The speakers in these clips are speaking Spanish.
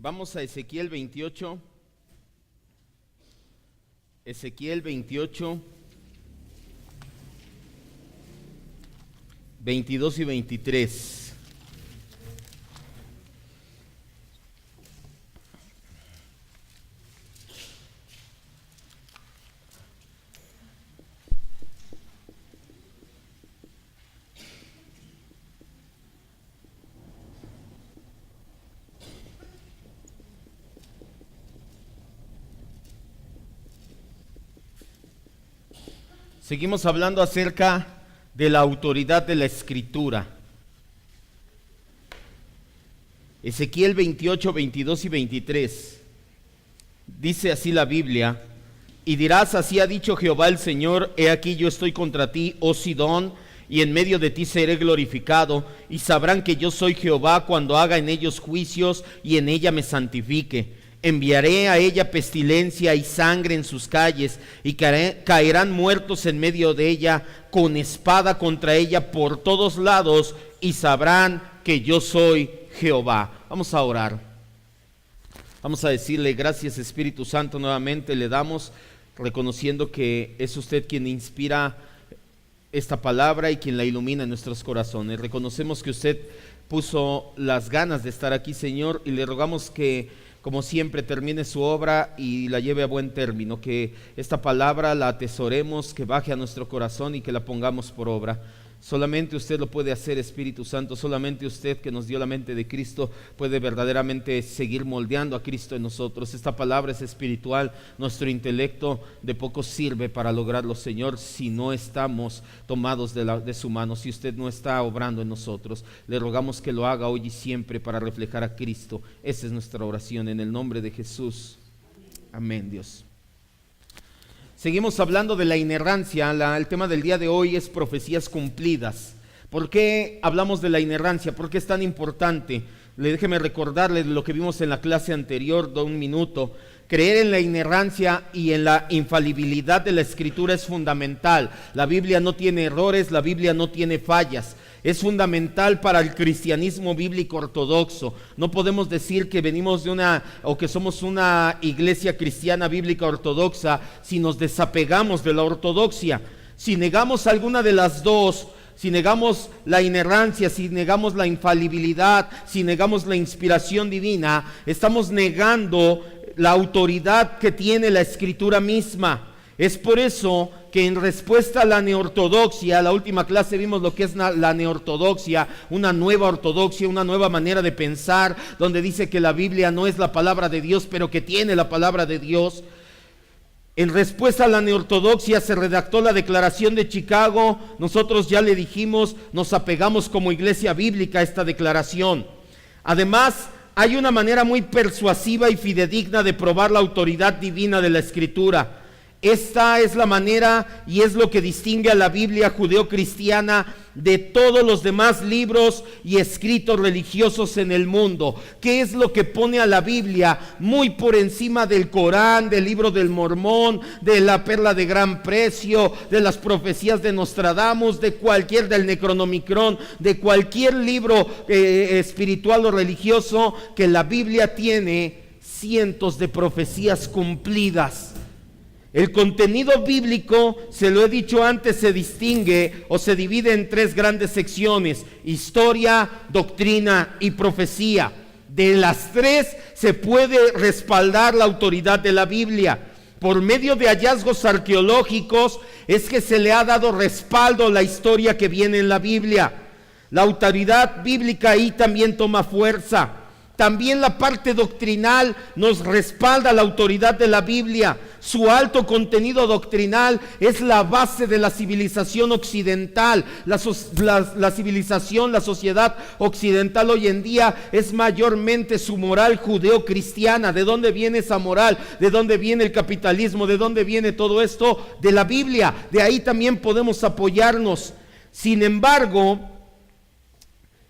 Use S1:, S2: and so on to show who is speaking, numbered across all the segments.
S1: Vamos a Ezequiel 28. Ezequiel 28, 22 y 23. Seguimos hablando acerca de la autoridad de la Escritura. Ezequiel 28, 22 y 23. Dice así la Biblia: y dirás, así ha dicho Jehová el Señor, he aquí yo estoy contra ti, oh Sidón, y en medio de ti seré glorificado, y sabrán que yo soy Jehová cuando haga en ellos juicios y en ella me santifique. Enviaré a ella pestilencia y sangre en sus calles, y caerán muertos en medio de ella, con espada contra ella por todos lados, y sabrán que yo soy Jehová. Vamos a orar. Vamos a decirle gracias, Espíritu Santo. Nuevamente le damos, reconociendo que es usted quien inspira esta palabra y quien la ilumina en nuestros corazones. Reconocemos que usted puso las ganas de estar aquí, Señor, y le rogamos que, como siempre, termine su obra y la lleve a buen término, que esta palabra la atesoremos, que baje a nuestro corazón y que la pongamos por obra. Solamente usted lo puede hacer, Espíritu Santo. Solamente usted, que nos dio la mente de Cristo, puede verdaderamente seguir moldeando a Cristo en nosotros. Esta palabra es espiritual. Nuestro intelecto de poco sirve para lograrlo, Señor, si no estamos tomados de su mano, si usted no está obrando en nosotros. Le rogamos que lo haga hoy y siempre para reflejar a Cristo. Esa es nuestra oración en el nombre de Jesús. Amén, Dios. Seguimos hablando de la inerrancia. El tema del día de hoy es profecías cumplidas. ¿Por qué hablamos de la inerrancia? ¿Por qué es tan importante? Déjeme recordarle lo que vimos en la clase anterior de un minuto. Creer en la inerrancia y en la infalibilidad de la Escritura es fundamental. La Biblia no tiene errores, la Biblia no tiene fallas. Es fundamental para el cristianismo bíblico ortodoxo. No podemos decir que venimos de o que somos una iglesia cristiana bíblica ortodoxa si nos desapegamos de la ortodoxia. Si negamos alguna de las dos, si negamos la inerrancia, si negamos la infalibilidad, si negamos la inspiración divina, estamos negando la autoridad que tiene la Escritura misma. Es por eso que en respuesta a la neortodoxia, la última clase vimos lo que es la neortodoxia, una nueva ortodoxia, una nueva manera de pensar, donde dice que la Biblia no es la palabra de Dios, pero que tiene la palabra de Dios. En respuesta a la neortodoxia se redactó la Declaración de Chicago. Nosotros ya le dijimos, nos apegamos como iglesia bíblica a esta declaración. Además, hay una manera muy persuasiva y fidedigna de probar la autoridad divina de la Escritura. Esta es la manera y es lo que distingue a la Biblia judeocristiana de todos los demás libros y escritos religiosos en el mundo. ¿Qué es lo que pone a la Biblia muy por encima del Corán, del libro del Mormón, de la perla de gran precio, de las profecías de Nostradamus, del Necronomicron, de cualquier libro espiritual o religioso? Que la Biblia tiene cientos de profecías cumplidas. El contenido bíblico, se lo he dicho antes, se distingue o se divide en tres grandes secciones: historia, doctrina y profecía. De las tres se puede respaldar la autoridad de la Biblia. Por medio de hallazgos arqueológicos es que se le ha dado respaldo a la historia que viene en la Biblia. La autoridad bíblica ahí también toma fuerza. También la parte doctrinal nos respalda la autoridad de la Biblia. Su alto contenido doctrinal es la base de la civilización occidental. La civilización, la sociedad occidental hoy en día es mayormente su moral judeocristiana. ¿De dónde viene esa moral? ¿De dónde viene el capitalismo? ¿De dónde viene todo esto? De la Biblia. De ahí también podemos apoyarnos. Sin embargo,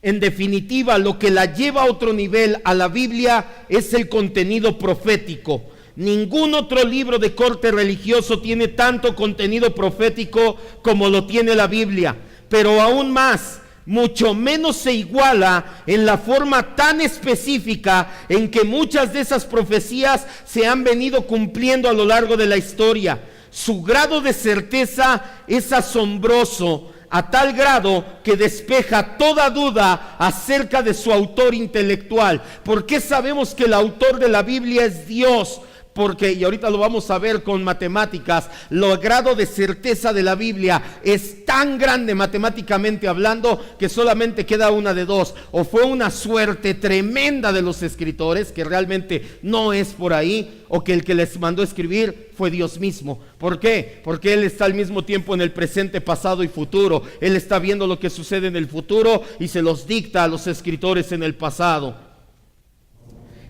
S1: en definitiva, lo que la lleva a otro nivel a la Biblia es el contenido profético. Ningún otro libro de corte religioso tiene tanto contenido profético como lo tiene la Biblia. Pero aún más, mucho menos se iguala en la forma tan específica en que muchas de esas profecías se han venido cumpliendo a lo largo de la historia. Su grado de certeza es asombroso, a tal grado que despeja toda duda acerca de su autor intelectual. ¿Por qué sabemos que el autor de la Biblia es Dios? Porque, y ahorita lo vamos a ver con matemáticas, el grado de certeza de la Biblia es tan grande matemáticamente hablando que solamente queda una de dos: o fue una suerte tremenda de los escritores, que realmente no es por ahí, o que el que les mandó escribir fue Dios mismo. ¿Por qué? Porque Él está al mismo tiempo en el presente, pasado y futuro. Él está viendo lo que sucede en el futuro y se los dicta a los escritores en el pasado.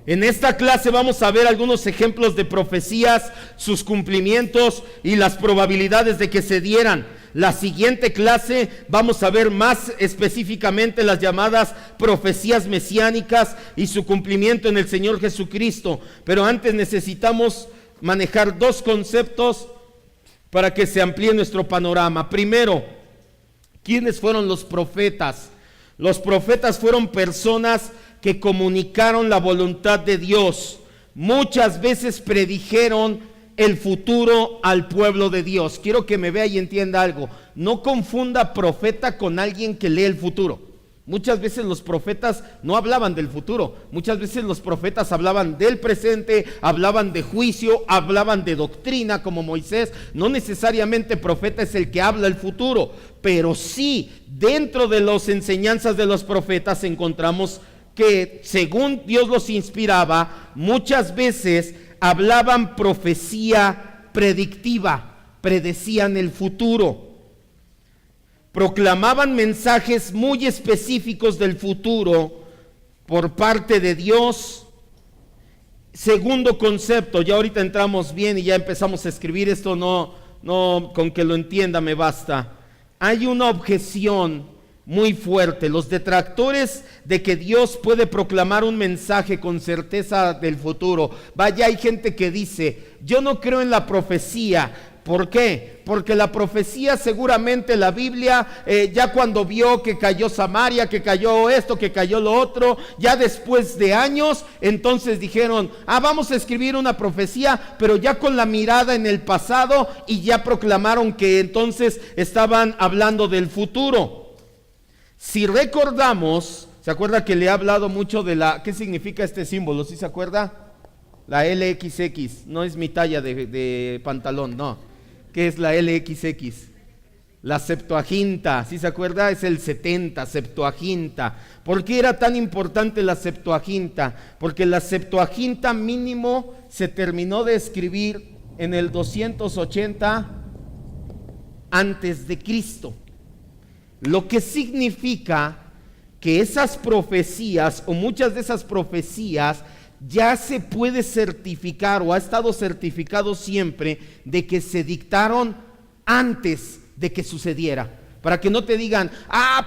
S1: En esta clase vamos a ver algunos ejemplos de profecías, sus cumplimientos y las probabilidades de que se dieran. La siguiente clase vamos a ver más específicamente las llamadas profecías mesiánicas y su cumplimiento en el Señor Jesucristo. Pero antes necesitamos manejar dos conceptos para que se amplíe nuestro panorama. Primero, ¿quiénes fueron los profetas? Los profetas fueron personas que comunicaron la voluntad de Dios. Muchas veces predijeron el futuro al pueblo de Dios. Quiero que me vea y entienda algo. No confunda profeta con alguien que lee el futuro. Muchas veces los profetas no hablaban del futuro. Muchas veces los profetas hablaban del presente, hablaban de juicio, hablaban de doctrina como Moisés. No necesariamente profeta es el que habla el futuro, pero sí dentro de las enseñanzas de los profetas encontramos que según Dios los inspiraba, muchas veces hablaban profecía predictiva, predecían el futuro, proclamaban mensajes muy específicos del futuro por parte de Dios. Segundo concepto, ya ahorita entramos bien y ya empezamos a escribir esto, no con que lo entienda me basta. Hay una objeción muy fuerte. Los detractores de que Dios puede proclamar un mensaje con certeza del futuro. Vaya, hay gente que dice: yo no creo en la profecía. ¿Por qué? Porque la profecía, seguramente la Biblia, ya cuando vio que cayó Samaria, que cayó esto, que cayó lo otro, ya después de años, entonces dijeron: vamos a escribir una profecía, pero ya con la mirada en el pasado, y ya proclamaron que entonces estaban hablando del futuro. Si recordamos, ¿se acuerda que le he hablado mucho de qué significa este símbolo? ¿Sí se acuerda? La LXX, no es mi talla de pantalón, no. ¿Qué es la LXX? La Septuaginta, ¿sí se acuerda? Es el 70, Septuaginta. ¿Por qué era tan importante la Septuaginta? Porque la Septuaginta mínimo se terminó de escribir en el 280 antes de Cristo. Lo que significa que esas profecías, o muchas de esas profecías, ya se puede certificar, o ha estado certificado siempre, de que se dictaron antes de que sucediera. Para que no te digan: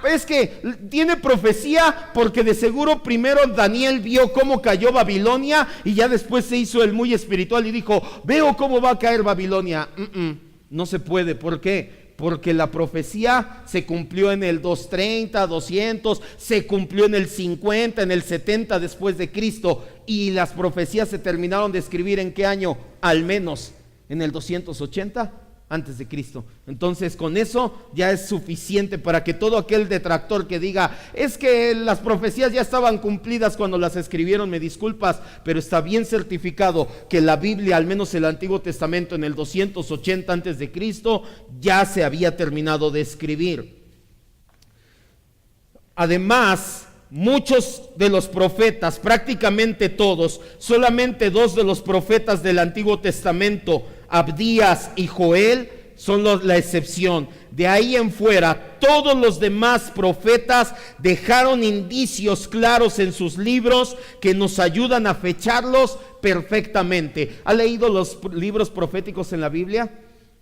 S1: es que tiene profecía porque de seguro primero Daniel vio cómo cayó Babilonia y ya después se hizo el muy espiritual y dijo: veo cómo va a caer Babilonia. No se puede. ¿Por qué? Porque la profecía se cumplió en el 230, 200, se cumplió en el 50, en el 70 después de Cristo, y las profecías se terminaron de escribir ¿en qué año? Al menos en el 280 antes de Cristo. Entonces con eso ya es suficiente para que todo aquel detractor que diga: es que las profecías ya estaban cumplidas cuando las escribieron, me disculpas, pero está bien certificado que la Biblia, al menos el Antiguo Testamento, en el 280 antes de Cristo ya se había terminado de escribir. Además, muchos de los profetas, prácticamente todos, solamente dos de los profetas del Antiguo Testamento, Abdías y Joel, son la excepción. De ahí en fuera, todos los demás profetas dejaron indicios claros en sus libros que nos ayudan a fecharlos perfectamente. ¿Ha leído los libros proféticos en la Biblia?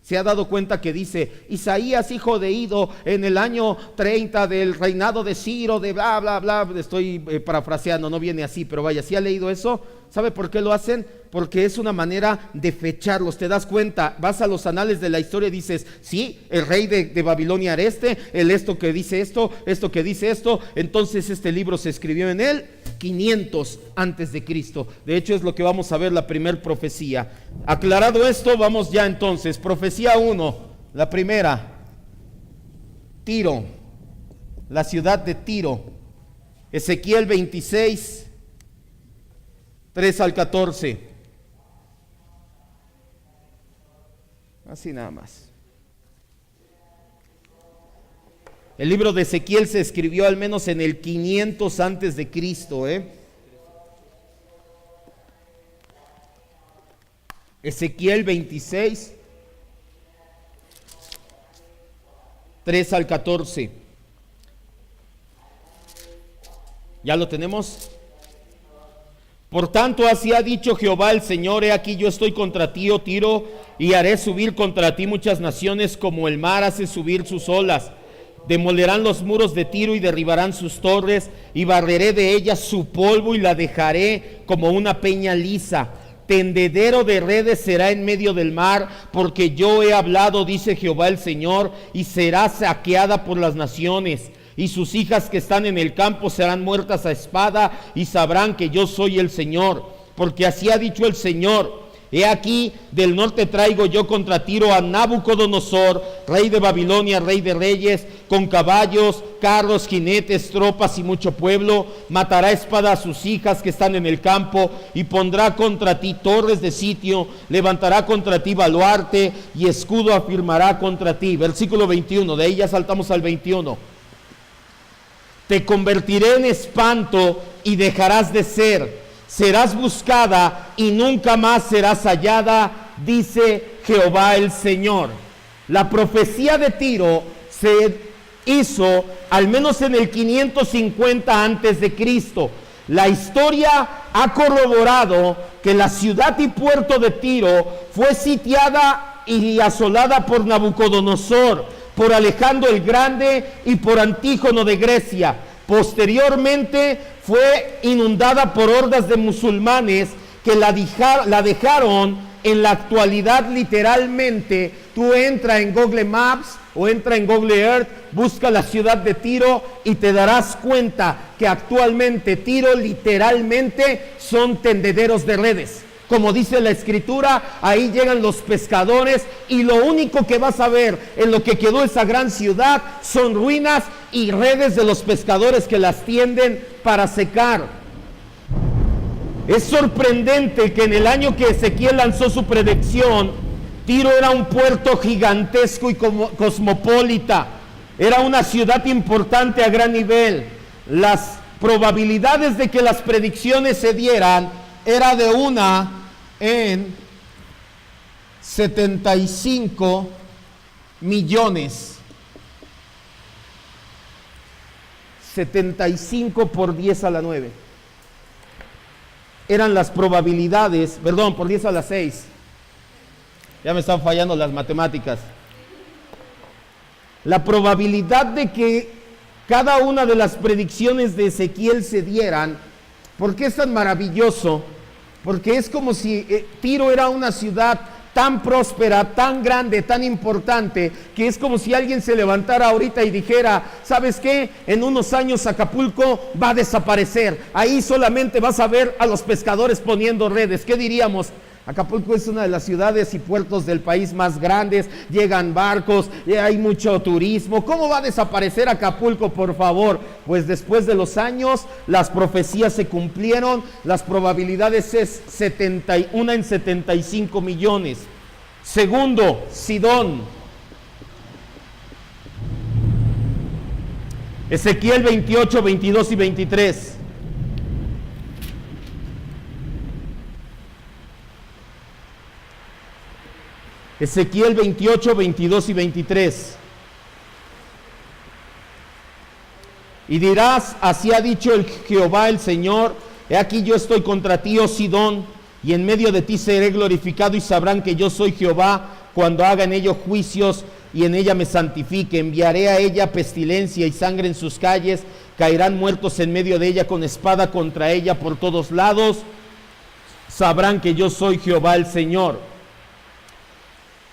S1: ¿Se ha dado cuenta que dice Isaías, hijo de Ido, en el año 30 del reinado de Ciro, de bla, bla, bla? Estoy parafraseando, no viene así, pero vaya, ¿sí ha leído eso? ¿Sabe por qué lo hacen? Porque es una manera de fecharlos. ¿Te das cuenta? Vas a los anales de la historia y dices, sí, el rey de Babilonia era el esto que dice esto que dice esto. Entonces este libro se escribió en el 500 antes de Cristo. De hecho es lo que vamos a ver, la primer profecía. Aclarado esto, vamos ya entonces. Profecía 1, la primera. Tiro, la ciudad de Tiro. Ezequiel 26, 3 al 14. Así nada más. El libro de Ezequiel se escribió al menos en el 500 antes de Cristo, Ezequiel 26, 3 al 14. ¿Ya lo tenemos? Por tanto, así ha dicho Jehová el Señor: he aquí yo estoy contra ti, oh Tiro, y haré subir contra ti muchas naciones, como el mar hace subir sus olas. Demolerán los muros de Tiro y derribarán sus torres, y barreré de ellas su polvo y la dejaré como una peña lisa. Tendedero de redes será en medio del mar, porque yo he hablado, dice Jehová el Señor, y será saqueada por las naciones. Y sus hijas que están en el campo serán muertas a espada, y sabrán que yo soy el Señor. Porque así ha dicho el Señor: he aquí, del norte traigo yo contra Tiro a Nabucodonosor, rey de Babilonia, rey de reyes, con caballos, carros, jinetes, tropas y mucho pueblo. Matará a espada a sus hijas que están en el campo, y pondrá contra ti torres de sitio, levantará contra ti baluarte, y escudo afirmará contra ti. Versículo 21, de ahí ya saltamos al 21. Te convertiré en espanto y dejarás de ser. Serás buscada y nunca más serás hallada, dice Jehová el Señor. La profecía de Tiro se hizo al menos en el 550 antes de Cristo. La historia ha corroborado que la ciudad y puerto de Tiro fue sitiada y asolada por Nabucodonosor, por Alejandro el Grande y por Antígono de Grecia. Posteriormente fue inundada por hordas de musulmanes que la dejaron. En la actualidad, literalmente, tú entra en Google Maps o entra en Google Earth, busca la ciudad de Tiro y te darás cuenta que actualmente Tiro literalmente son tendederos de redes. Como dice la escritura, ahí llegan los pescadores y lo único que vas a ver en lo que quedó esa gran ciudad son ruinas y redes de los pescadores que las tienden para secar. Es sorprendente que en el año que Ezequiel lanzó su predicción, Tiro era un puerto gigantesco y cosmopolita. Era una ciudad importante a gran nivel. Las probabilidades de que las predicciones se dieran era de 1 en 75 millones. 75 por 10 a la 9. Eran las probabilidades, perdón, por 10 a la 6. Ya me están fallando las matemáticas. La probabilidad de que cada una de las predicciones de Ezequiel se dieran. ¿Por qué es tan maravilloso? Porque es como si Tiro era una ciudad tan próspera, tan grande, tan importante, que es como si alguien se levantara ahorita y dijera: ¿sabes qué? En unos años Acapulco va a desaparecer. Ahí solamente vas a ver a los pescadores poniendo redes. ¿Qué diríamos? Acapulco es una de las ciudades y puertos del país más grandes, llegan barcos, hay mucho turismo. ¿Cómo va a desaparecer Acapulco, por favor? Pues después de los años, las profecías se cumplieron, las probabilidades es 1 en 75 millones. Segundo, Sidón. Ezequiel 28, 22 y 23. Ezequiel 28, 22 y 23. Y dirás: así ha dicho el Jehová el Señor: he aquí yo estoy contra ti, oh Sidón, y en medio de ti seré glorificado, y sabrán que yo soy Jehová, cuando haga en ellos juicios y en ella me santifique. Enviaré a ella pestilencia y sangre en sus calles, caerán muertos en medio de ella con espada contra ella por todos lados. Sabrán que yo soy Jehová el Señor.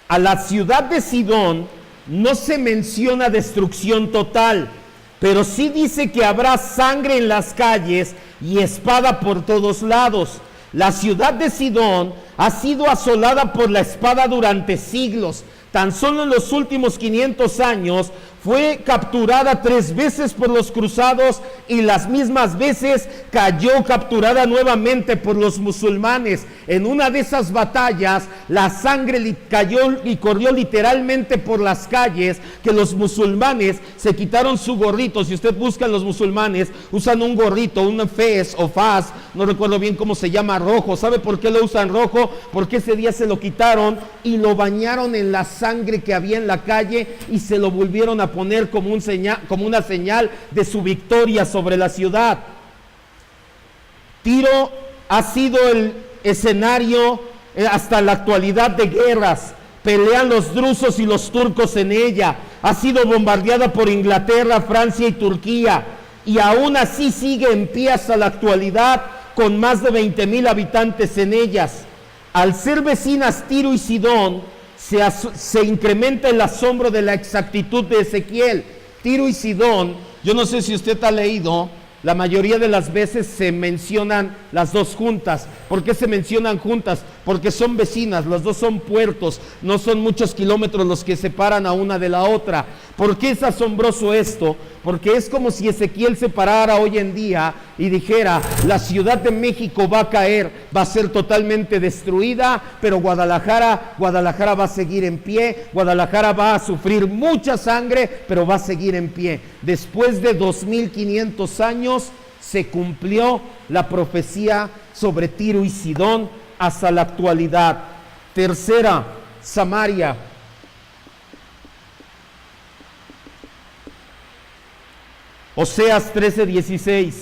S1: A la ciudad de Sidón no se menciona destrucción total, pero sí dice que habrá sangre en las calles y espada por todos lados. La ciudad de Sidón ha sido asolada por la espada durante siglos. Tan solo en los últimos 500 años fue capturada 3 veces por los cruzados y las mismas veces cayó capturada nuevamente por los musulmanes. En una de esas batallas la sangre cayó y corrió literalmente por las calles, que los musulmanes se quitaron su gorrito. Si usted busca, los musulmanes usan un gorrito, un fez o faz, no recuerdo bien cómo se llama, rojo. ¿Sabe por qué lo usan rojo? Porque ese día se lo quitaron y lo bañaron en la sangre que había en la calle y se lo volvieron a poner como una señal de su victoria sobre la ciudad. Tiro ha sido el escenario hasta la actualidad de guerras. Pelean los drusos y los turcos en ella. Ha sido bombardeada por Inglaterra, Francia y Turquía, y aún así sigue en pie hasta la actualidad, con más de 20,000 habitantes en ellas. Al ser vecinas Tiro y Sidón, se incrementa el asombro de la exactitud de Ezequiel. Tiro y Sidón, yo no sé si usted ha leído, la mayoría de las veces se mencionan las dos juntas. ¿Por qué se mencionan juntas? Porque son vecinas, los dos son puertos, no son muchos kilómetros los que separan a una de la otra. ¿Por qué es asombroso esto? Porque es como si Ezequiel se parara hoy en día y dijera: la Ciudad de México va a caer, va a ser totalmente destruida, pero Guadalajara va a seguir en pie. Guadalajara va a sufrir mucha sangre, pero va a seguir en pie. Después de 2500 años se cumplió la profecía sobre Tiro y Sidón hasta la actualidad. Tercera, Samaria. Oseas 13:16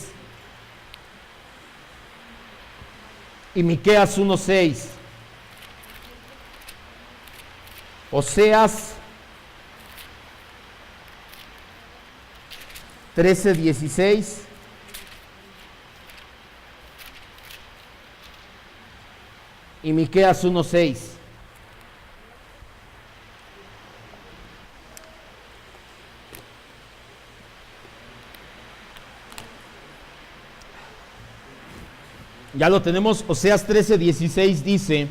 S1: y Miqueas 1:6. Oseas 13:16 y Miqueas 1:6. Ya lo tenemos. Oseas 13:16 dice: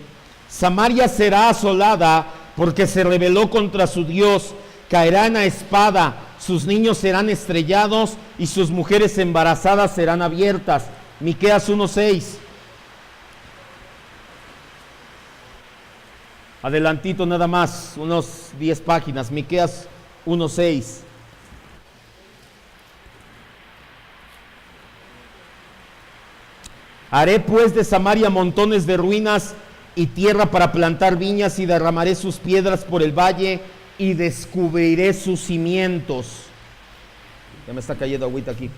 S1: Samaria será asolada porque se rebeló contra su Dios, caerán a espada, sus niños serán estrellados y sus mujeres embarazadas serán abiertas. Miqueas 1:6. Adelantito nada más, unos 10 páginas. Miqueas 1:6. Haré pues de Samaria montones de ruinas y tierra para plantar viñas, y derramaré sus piedras por el valle y descubriré sus cimientos. Ya me está cayendo agüita aquí.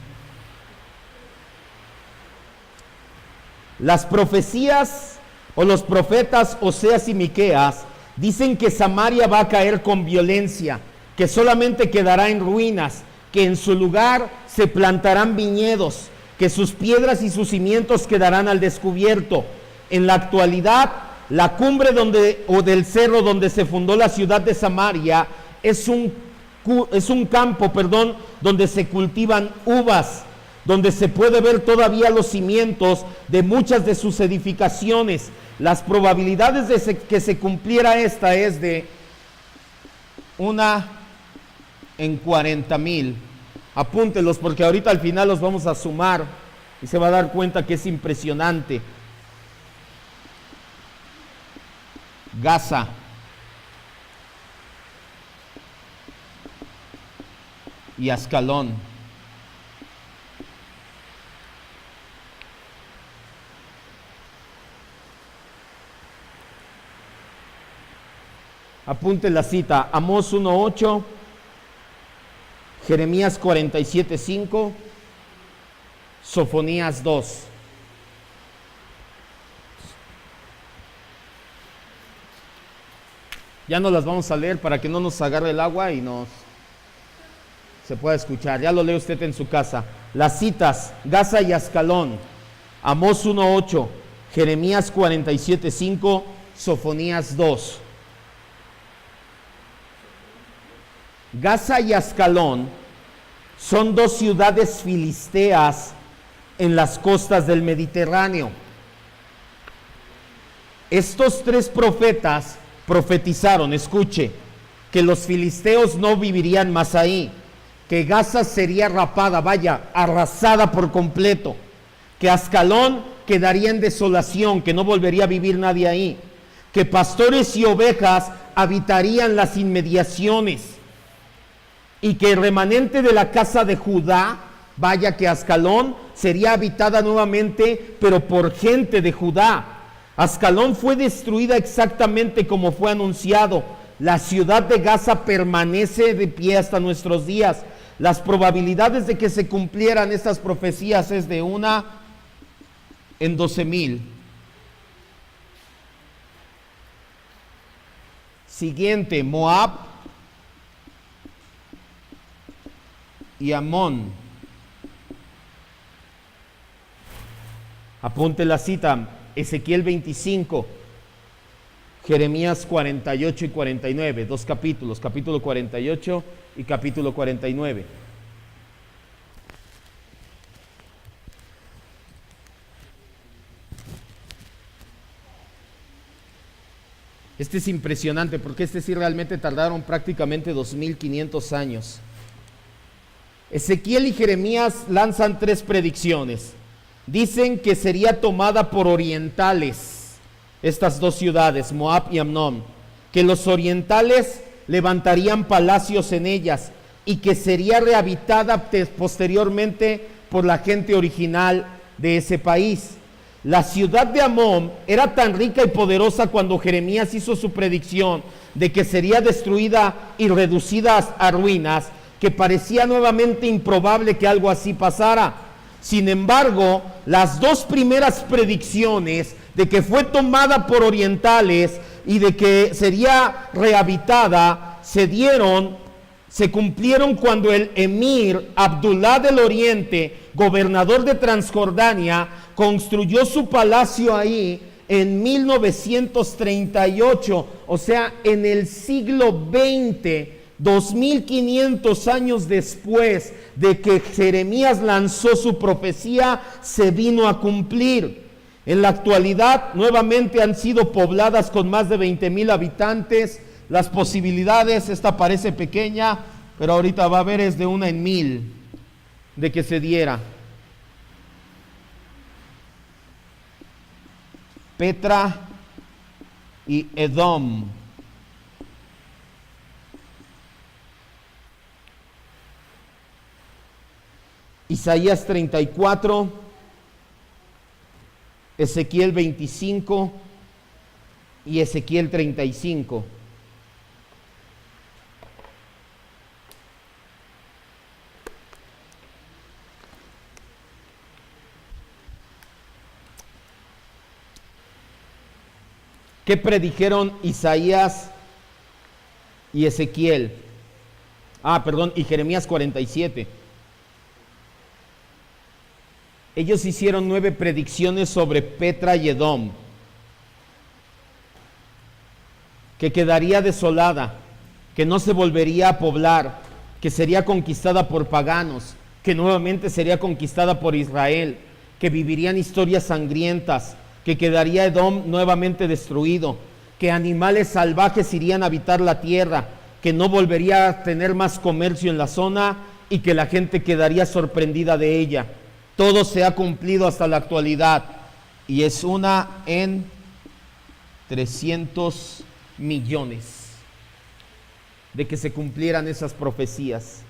S1: Las profecías o los profetas Oseas y Miqueas dicen que Samaria va a caer con violencia, que solamente quedará en ruinas, que en su lugar se plantarán viñedos, que sus piedras y sus cimientos quedarán al descubierto. En la actualidad, la cumbre del cerro donde se fundó la ciudad de Samaria es un campo, donde se cultivan uvas, donde se puede ver todavía los cimientos de muchas de sus edificaciones. Las probabilidades de que se cumpliera esta es de 1 en 40,000. Apúntelos, porque ahorita al final los vamos a sumar y se va a dar cuenta que es impresionante. Gaza y Ascalón. Apunte la cita: Amós 1:8, Jeremías 47:5, Sofonías 2. Ya no las vamos a leer para que no nos agarre el agua y se pueda escuchar. Ya lo lee usted en su casa. Las citas: Gaza y Ascalón, Amós 1:8, Jeremías 47:5, Sofonías 2. Gaza y Ascalón son dos ciudades filisteas en las costas del Mediterráneo. Estos tres profetas profetizaron, escuche, que los filisteos no vivirían más ahí, que Gaza sería rapada, arrasada por completo, que Ascalón quedaría en desolación, que no volvería a vivir nadie ahí, que pastores y ovejas habitarían las inmediaciones, y que el remanente de la casa de Judá, que Ascalón sería habitada nuevamente, pero por gente de Judá. Ascalón fue destruida exactamente como fue anunciado. La ciudad de Gaza permanece de pie hasta nuestros días. Las probabilidades de que se cumplieran estas profecías es de 1 en 12,000. Siguiente, Moab y Amón. Apunte la cita: Ezequiel 25, Jeremías 48 y 49, dos capítulos, capítulo 48 y capítulo 49. Este es impresionante porque este sí realmente tardaron prácticamente 2500 años. Ezequiel y Jeremías lanzan tres predicciones. Dicen que sería tomada por orientales estas dos ciudades, Moab y Amnón, que los orientales levantarían palacios en ellas y que sería rehabitada posteriormente por la gente original de ese país. La ciudad de Amón era tan rica y poderosa cuando Jeremías hizo su predicción de que sería destruida y reducida a ruinas, que parecía nuevamente improbable que algo así pasara. Sin embargo, las dos primeras predicciones de que fue tomada por orientales y de que sería rehabitada se cumplieron cuando el emir Abdullah del Oriente, gobernador de Transjordania, construyó su palacio ahí en 1938, o sea, en el siglo XX. 2500 años después de que Jeremías lanzó su profecía, se vino a cumplir. En la actualidad nuevamente han sido pobladas con más de 20,000 habitantes. Las posibilidades, esta parece pequeña, pero ahorita va a haber, es de 1 en 1000 de que se diera. Petra y Edom. Isaías 34, Ezequiel 25 y Ezequiel 35. ¿Qué predijeron Isaías y Ezequiel? Y Jeremías 47. Ellos hicieron 9 predicciones sobre Petra y Edom, que quedaría desolada, que no se volvería a poblar, que sería conquistada por paganos, que nuevamente sería conquistada por Israel, que vivirían historias sangrientas, que quedaría Edom nuevamente destruido, que animales salvajes irían a habitar la tierra, que no volvería a tener más comercio en la zona y que la gente quedaría sorprendida de ella. Todo se ha cumplido hasta la actualidad y es 1 en 300 millones de que se cumplieran esas profecías.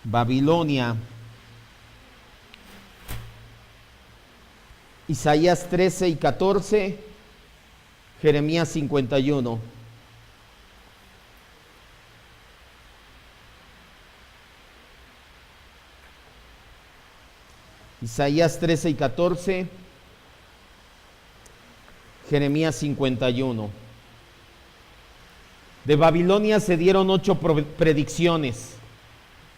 S1: Babilonia. Isaías 13 y 14, Jeremías 51. Isaías 13 y 14, Jeremías 51. De Babilonia se dieron 8 predicciones,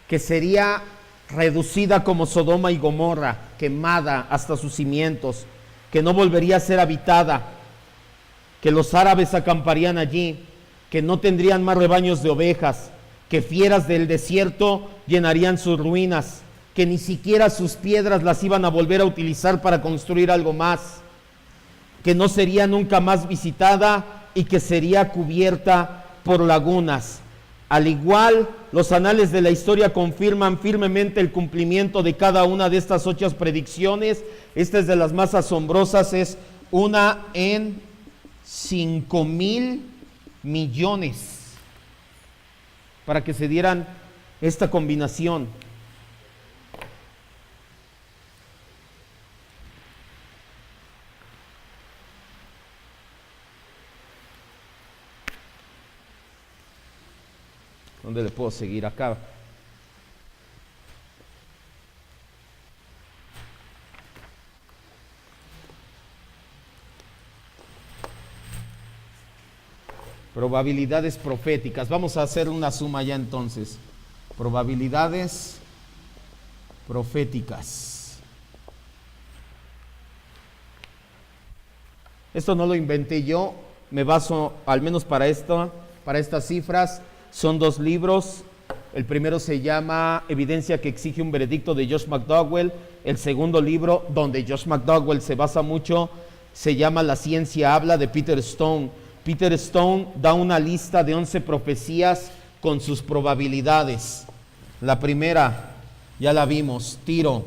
S1: que sería reducida como Sodoma y Gomorra, quemada hasta sus cimientos, que no volvería a ser habitada, que los árabes acamparían allí, que no tendrían más rebaños de ovejas, que fieras del desierto llenarían sus ruinas, que ni siquiera sus piedras las iban a volver a utilizar para construir algo más, que no sería nunca más visitada y que sería cubierta por lagunas. Al igual, los anales de la historia confirman firmemente el cumplimiento de cada una de estas 8 predicciones. Esta es de las más asombrosas, es una en 5,000 millones, para que se dieran esta combinación. ¿Dónde le puedo seguir? Acá. Probabilidades proféticas. Vamos a hacer una suma ya entonces. Probabilidades proféticas. Esto no lo inventé yo, me baso al menos para estas cifras. Son 2 libros. El primero se llama Evidencia que exige un veredicto, de Josh McDowell. El segundo libro, donde Josh McDowell se basa mucho, se llama La ciencia habla, de Peter Stone. Peter Stone da una lista de 11 profecías con sus probabilidades. La primera, ya la vimos, Tiro.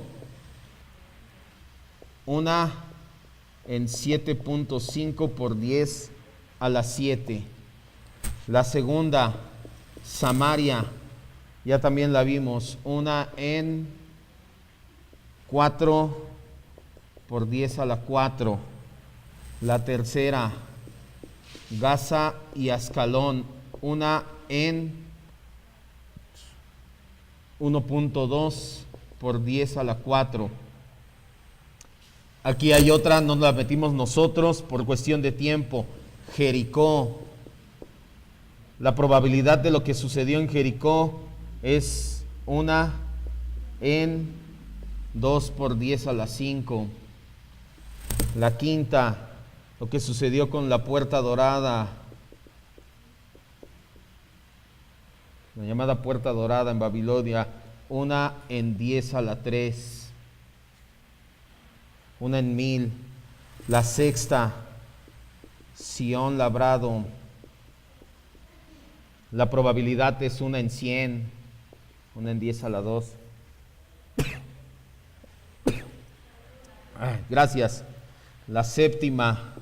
S1: Una en 7.5 por 10 a la 7. La segunda, Samaria, ya también la vimos, una en 4 por 10 a la 4. La tercera, Gaza y Ascalón, una en 1.2 por 10 a la 4. Aquí hay otra, no la metimos nosotros por cuestión de tiempo, Jericó. La probabilidad de lo que sucedió en Jericó es una en 2 por 10 a la 5. La quinta, lo que sucedió con la Puerta Dorada, la llamada Puerta Dorada en Babilonia, una en 10 a la 3. Una en 1000. La sexta, Sión labrado. La probabilidad es una en 100, una en 10 a la 2. Gracias. La séptima,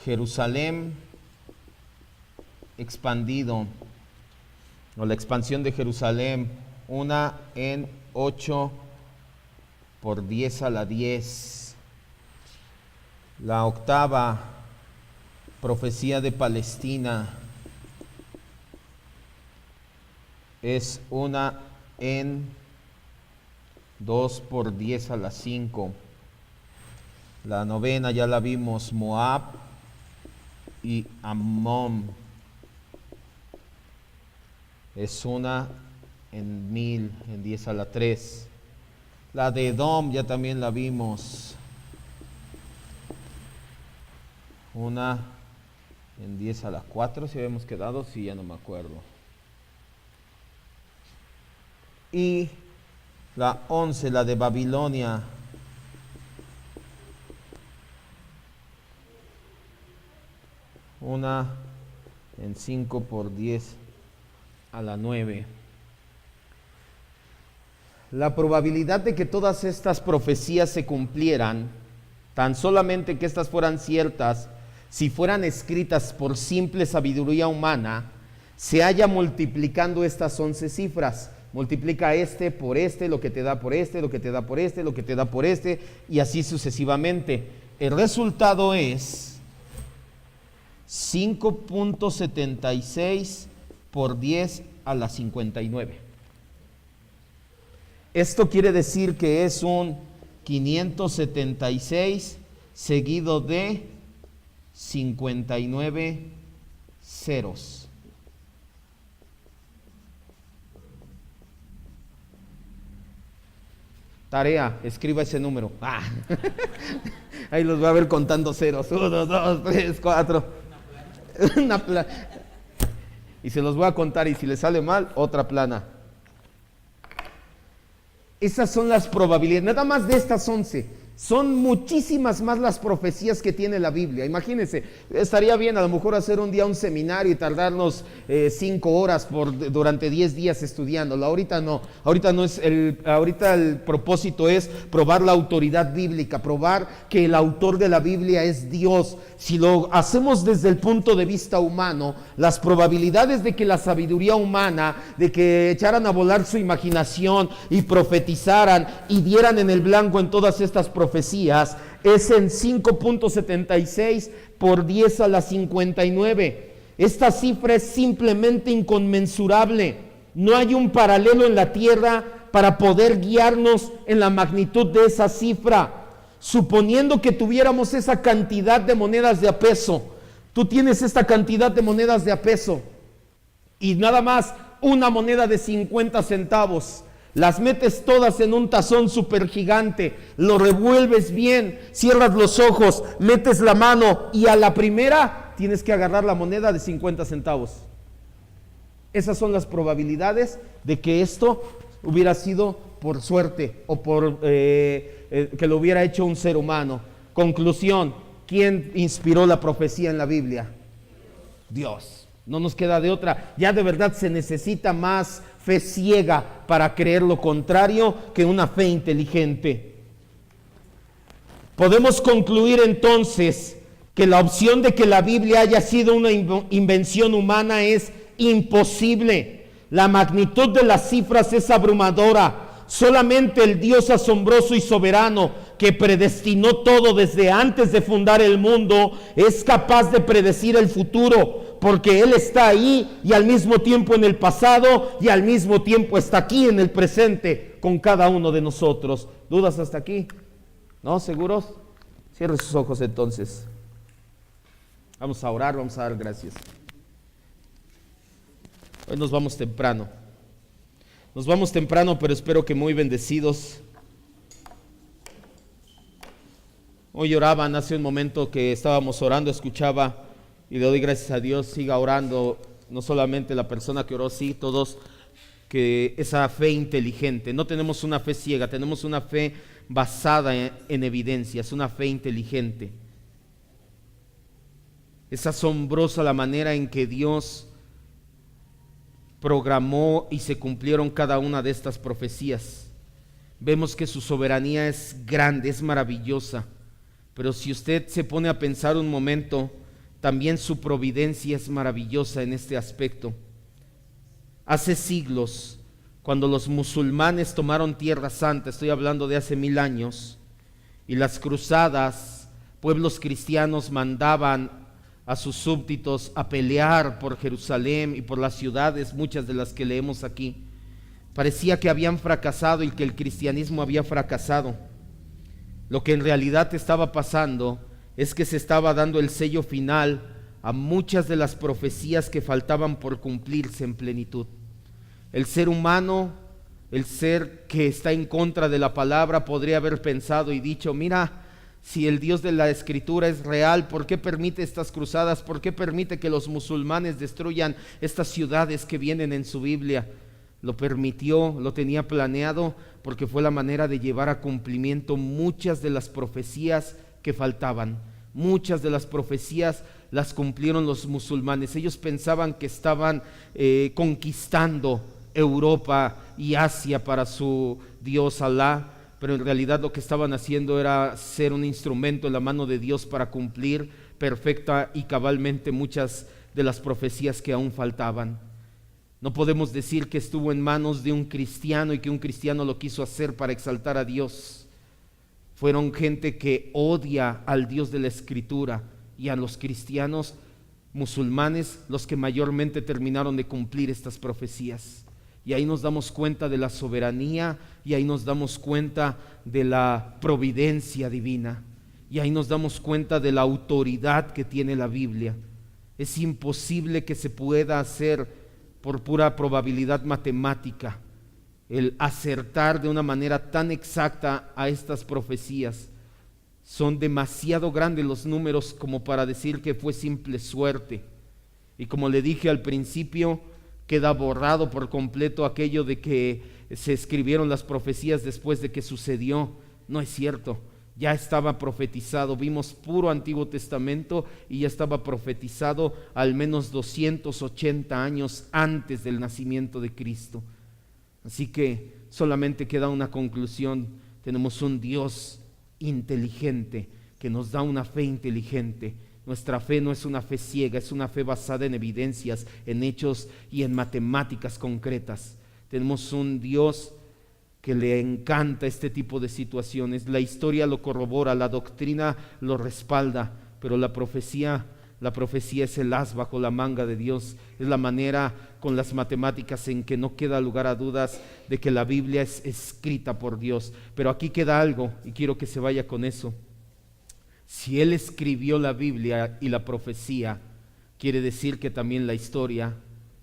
S1: Jerusalén expandido, o la expansión de Jerusalén, una en 8 por 10 a la 10. La octava, profecía de Palestina, es una en 2 por 10 a la 5. La novena ya la vimos, Moab y Ammón, es una en 1000, en 10 a la 3. La de Edom ya también la vimos, una en 10 a la 4, si habíamos quedado, sí, ya no me acuerdo. Y la 11, la de Babilonia, una en 5 por 10 a la 9. La probabilidad de que todas estas profecías se cumplieran, tan solamente que estas fueran ciertas, si fueran escritas por simple sabiduría humana, se halla multiplicando estas 11 cifras. Multiplica este por este, lo que te da por este, lo que te da por este, lo que te da por este, y así sucesivamente. El resultado es 5.76 por 10 a la 59. Esto quiere decir que es un 576 seguido de 59 ceros. Tarea, escriba ese número. Ahí los voy a ver contando ceros. 1, 2, 3, 4. Y se los voy a contar, y si les sale mal, otra plana. Esas son las probabilidades, nada más de estas 11. Son muchísimas más las profecías que tiene la Biblia. Imagínense, estaría bien a lo mejor hacer un día un seminario y tardarnos 5 horas durante 10 días estudiándolo. Ahorita no es ahorita el propósito es probar la autoridad bíblica, probar que el autor de la Biblia es Dios. Si lo hacemos desde el punto de vista humano, las probabilidades de que la sabiduría humana, de que echaran a volar su imaginación y profetizaran y dieran en el blanco en todas estas profecías, es en 5.76 por 10 a la 59. Esta cifra es simplemente inconmensurable. No hay un paralelo en la tierra para poder guiarnos en la magnitud de esa cifra. Suponiendo que tuviéramos esa cantidad de monedas de a peso, tú tienes esta cantidad de monedas de a peso y nada más una moneda de 50 centavos, las metes todas en un tazón súper gigante, lo revuelves bien, cierras los ojos, metes la mano y a la primera tienes que agarrar la moneda de 50 centavos. Esas son las probabilidades de que esto hubiera sido por suerte o por que lo hubiera hecho un ser humano. Conclusión, ¿quién inspiró la profecía en la Biblia? Dios. No nos queda de otra. Ya de verdad se necesita más fe ciega para creer lo contrario que una fe inteligente. Podemos concluir entonces que la opción de que la Biblia haya sido una invención humana es imposible. La magnitud de las cifras es abrumadora. Solamente el Dios asombroso y soberano, que predestinó todo desde antes de fundar el mundo, es capaz de predecir el futuro, porque Él está ahí y al mismo tiempo en el pasado y al mismo tiempo está aquí en el presente con cada uno de nosotros. ¿Dudas hasta aquí? ¿No? ¿Seguros? Cierre sus ojos entonces. Vamos a orar, vamos a dar gracias. Hoy nos vamos temprano. Nos vamos temprano, pero espero que muy bendecidos. Hoy oraban, hace un momento que estábamos orando, escuchaba, y le doy gracias a Dios, siga orando, no solamente la persona que oró, sí, todos, que esa fe inteligente. No tenemos una fe ciega, tenemos una fe basada en evidencias, una fe inteligente. Es asombrosa la manera en que Dios programó y se cumplieron cada una de estas profecías. Vemos que su soberanía es grande, es maravillosa, pero si usted se pone a pensar un momento, también su providencia es maravillosa en este aspecto. Hace siglos, cuando los musulmanes tomaron Tierra Santa, estoy hablando de hace 1000 años, y las cruzadas, pueblos cristianos mandaban a sus súbditos a pelear por Jerusalén y por las ciudades, muchas de las que leemos aquí. Parecía que habían fracasado y que el cristianismo había fracasado. Lo que en realidad estaba pasando es que se estaba dando el sello final a muchas de las profecías que faltaban por cumplirse en plenitud. El ser humano, el ser que está en contra de la palabra, podría haber pensado y dicho: mira, si el Dios de la Escritura es real, ¿por qué permite estas cruzadas? ¿Por qué permite que los musulmanes destruyan estas ciudades que vienen en su Biblia? Lo permitió, lo tenía planeado, porque fue la manera de llevar a cumplimiento muchas de las profecías que faltaban. Muchas de las profecías las cumplieron los musulmanes. Ellos pensaban que estaban conquistando Europa y Asia para su Dios Alá, pero en realidad lo que estaban haciendo era ser un instrumento en la mano de Dios para cumplir perfecta y cabalmente muchas de las profecías que aún faltaban. No podemos decir que estuvo en manos de un cristiano y que un cristiano lo quiso hacer para exaltar a Dios. Fueron gente que odia al Dios de la Escritura y a los cristianos musulmanes los que mayormente terminaron de cumplir estas profecías. Y ahí nos damos cuenta de la soberanía, y ahí nos damos cuenta de la providencia divina, y ahí nos damos cuenta de la autoridad que tiene la Biblia. Es imposible que se pueda hacer por pura probabilidad matemática el acertar de una manera tan exacta a estas profecías. Son demasiado grandes los números como para decir que fue simple suerte. Y como le dije al principio, queda borrado por completo aquello de que se escribieron las profecías después de que sucedió. No es cierto, ya estaba profetizado. Vimos puro Antiguo Testamento y ya estaba profetizado al menos 280 años antes del nacimiento de Cristo. Así que solamente queda una conclusión: tenemos un Dios inteligente que nos da una fe inteligente. Nuestra fe no es una fe ciega, es una fe basada en evidencias, en hechos y en matemáticas concretas. Tenemos un Dios que le encanta este tipo de situaciones. La historia lo corrobora, la doctrina lo respalda, pero la profecía es el as bajo la manga de Dios. Es la manera con las matemáticas en que no queda lugar a dudas de que la Biblia es escrita por Dios. Pero aquí queda algo y quiero que se vaya con eso. Si Él escribió la Biblia y la profecía, quiere decir que también la historia,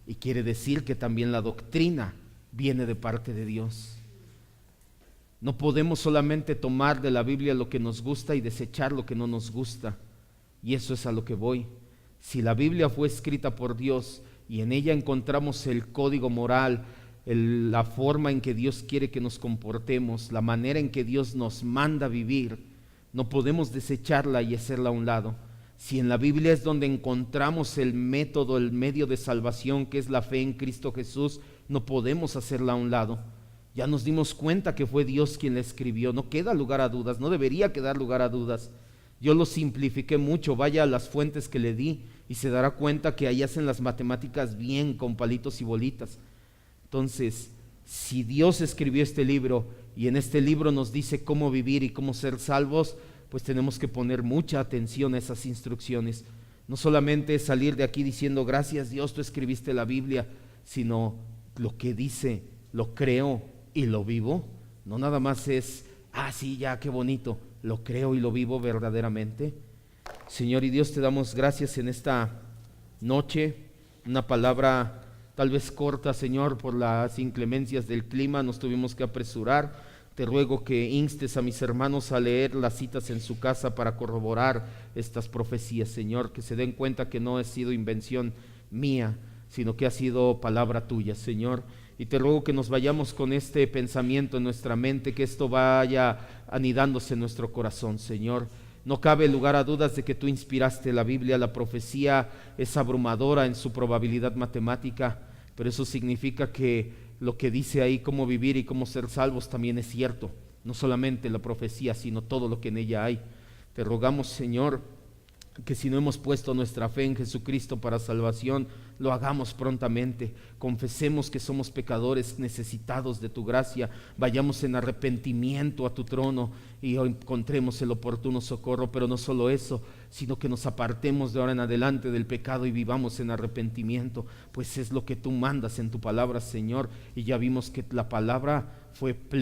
S1: y quiere decir que también la doctrina viene de parte de Dios. No podemos solamente tomar de la Biblia lo que nos gusta y desechar lo que no nos gusta. Y eso es a lo que voy. Si la Biblia fue escrita por Dios y en ella encontramos el código moral, la forma en que Dios quiere que nos comportemos, la manera en que Dios nos manda vivir, no podemos desecharla y hacerla a un lado. Si en la Biblia es donde encontramos el método, el medio de salvación, que es la fe en Cristo Jesús, no podemos hacerla a un lado. Ya nos dimos cuenta que fue Dios quien la escribió. No queda lugar a dudas, no debería quedar lugar a dudas. Yo lo simplifiqué mucho. Vaya a las fuentes que le di y se dará cuenta que ahí hacen las matemáticas bien, con palitos y bolitas. Entonces, si Dios escribió este libro y en este libro nos dice cómo vivir y cómo ser salvos, pues tenemos que poner mucha atención a esas instrucciones. No solamente salir de aquí diciendo gracias Dios, tú escribiste la Biblia, sino lo que dice, lo creo y lo vivo. No nada más es, sí, ya, qué bonito. Lo creo y lo vivo verdaderamente. Señor y Dios, te damos gracias en esta noche. Una palabra tal vez corta, Señor, por las inclemencias del clima, nos tuvimos que apresurar. Te ruego que instes a mis hermanos a leer las citas en su casa para corroborar estas profecías, Señor, que se den cuenta que no ha sido invención mía, sino que ha sido palabra tuya, Señor. Y te ruego que nos vayamos con este pensamiento en nuestra mente, que esto vaya anidándose en nuestro corazón, Señor. No cabe lugar a dudas de que tú inspiraste la Biblia. La profecía es abrumadora en su probabilidad matemática, pero eso significa que lo que dice ahí, cómo vivir y cómo ser salvos, también es cierto. No solamente la profecía, sino todo lo que en ella hay. Te rogamos, Señor, que si no hemos puesto nuestra fe en Jesucristo para salvación, lo hagamos prontamente. Confesemos que somos pecadores necesitados de tu gracia, vayamos en arrepentimiento a tu trono y encontremos el oportuno socorro. Pero no solo eso, sino que nos apartemos de ahora en adelante del pecado y vivamos en arrepentimiento, pues es lo que tú mandas en tu palabra, Señor. Y ya vimos que la palabra fue plena